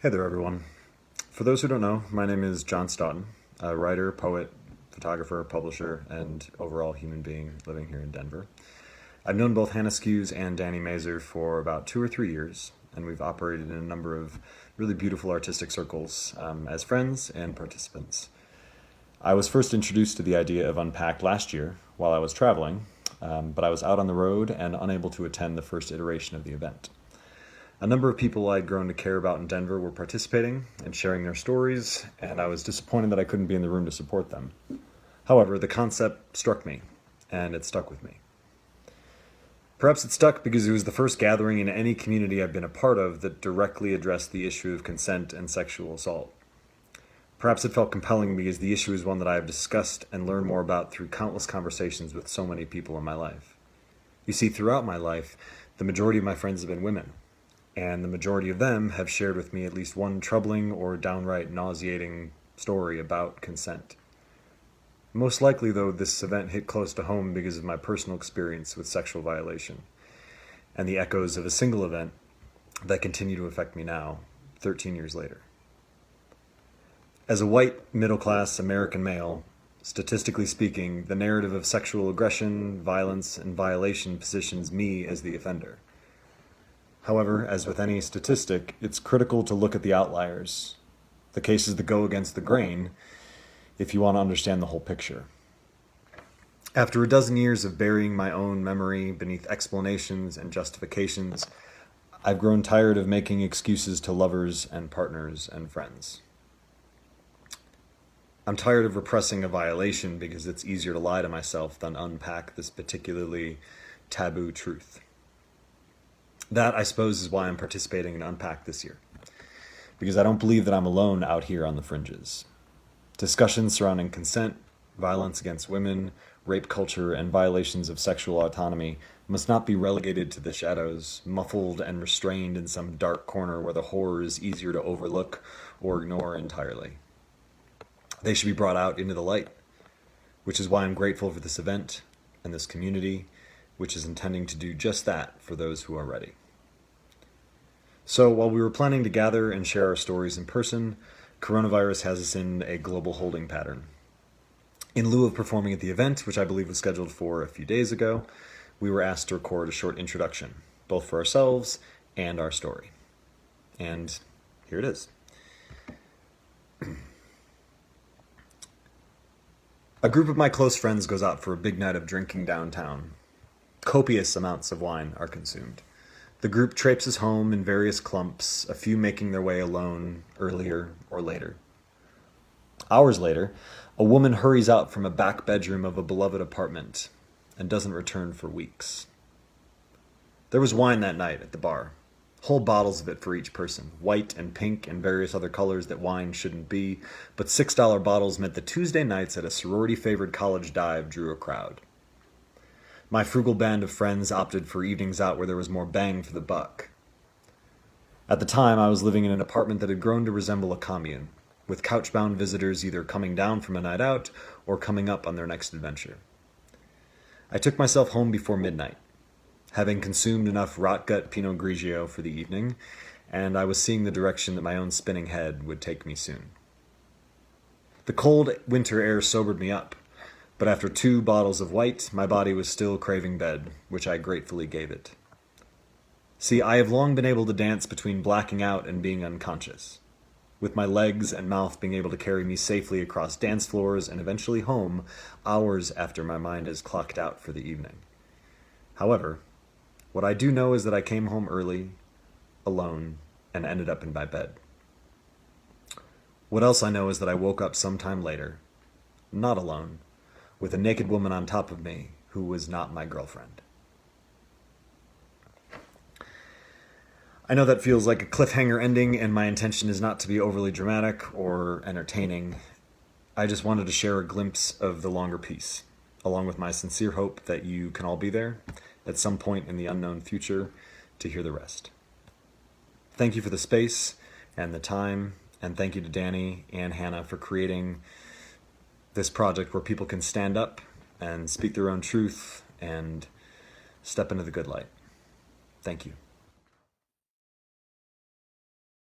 Hey there, everyone. For those who don't know, my name is John Staughton, a writer, poet, photographer, publisher, and overall human being living here in Denver. I've known both Hannah Skews and Danny Mazer for about 2 or 3 years, and we've operated in a number of really beautiful artistic circles as friends and participants. I was first introduced to the idea of Unpack last year while I was traveling, but I was out on the road and unable to attend the first iteration of the event. A number of people I'd grown to care about in Denver were participating and sharing their stories, and I was disappointed that I couldn't be in the room to support them. However, the concept struck me, and it stuck with me. Perhaps it stuck because it was the first gathering in any community I've been a part of that directly addressed the issue of consent and sexual assault. Perhaps it felt compelling because the issue is one that I have discussed and learned more about through countless conversations with so many people in my life. You see, throughout my life, the majority of my friends have been women, and the majority of them have shared with me at least one troubling or downright nauseating story about consent. Most likely, though, this event hit close to home because of my personal experience with sexual violation and the echoes of a single event that continue to affect me now, 13 years later. As a white, middle-class American male, statistically speaking, the narrative of sexual aggression, violence, and violation positions me as the offender. However, as with any statistic, it's critical to look at the outliers, the cases that go against the grain, if you want to understand the whole picture. After a dozen years of burying my own memory beneath explanations and justifications, I've grown tired of making excuses to lovers and partners and friends. I'm tired of repressing a violation because it's easier to lie to myself than unpack this particularly taboo truth. That, I suppose, is why I'm participating in Unpack this year, because I don't believe that I'm alone out here on the fringes. Discussions surrounding consent, violence against women, rape culture, and violations of sexual autonomy must not be relegated to the shadows, muffled and restrained in some dark corner where the horror is easier to overlook or ignore entirely. They should be brought out into the light, which is why I'm grateful for this event and this community, which is intending to do just that for those who are ready. So while we were planning to gather and share our stories in person, coronavirus has us in a global holding pattern. In lieu of performing at the event, which I believe was scheduled for a few days ago, we were asked to record a short introduction, both for ourselves and our story. And here it is. A group of my close friends goes out for a big night of drinking downtown. Copious amounts of wine are consumed. The group traipses home in various clumps, a few making their way alone earlier or later. Hours later, a woman hurries out from a back bedroom of a beloved apartment and doesn't return for weeks. There was wine that night at the bar, whole bottles of it for each person, white and pink and various other colors that wine shouldn't be, but $6 bottles meant that Tuesday nights at a sorority-favored college dive drew a crowd. My frugal band of friends opted for evenings out where there was more bang for the buck. At the time, I was living in an apartment that had grown to resemble a commune, with couch-bound visitors either coming down from a night out or coming up on their next adventure. I took myself home before midnight, having consumed enough rot-gut Pinot Grigio for the evening, and I was seeing the direction that my own spinning head would take me soon. The cold winter air sobered me up, but after 2 bottles of white, my body was still craving bed, which I gratefully gave it. See, I have long been able to dance between blacking out and being unconscious, with my legs and mouth being able to carry me safely across dance floors and eventually home hours after my mind is clocked out for the evening. However, what I do know is that I came home early, alone, and ended up in my bed. What else I know is that I woke up sometime later, not alone, with a naked woman on top of me who was not my girlfriend. I know that feels like a cliffhanger ending, and my intention is not to be overly dramatic or entertaining. I just wanted to share a glimpse of the longer piece, along with my sincere hope that you can all be there at some point in the unknown future to hear the rest. Thank you for the space and the time, and thank you to Danny and Hannah for creating this project where people can stand up and speak their own truth and step into the good light. Thank you.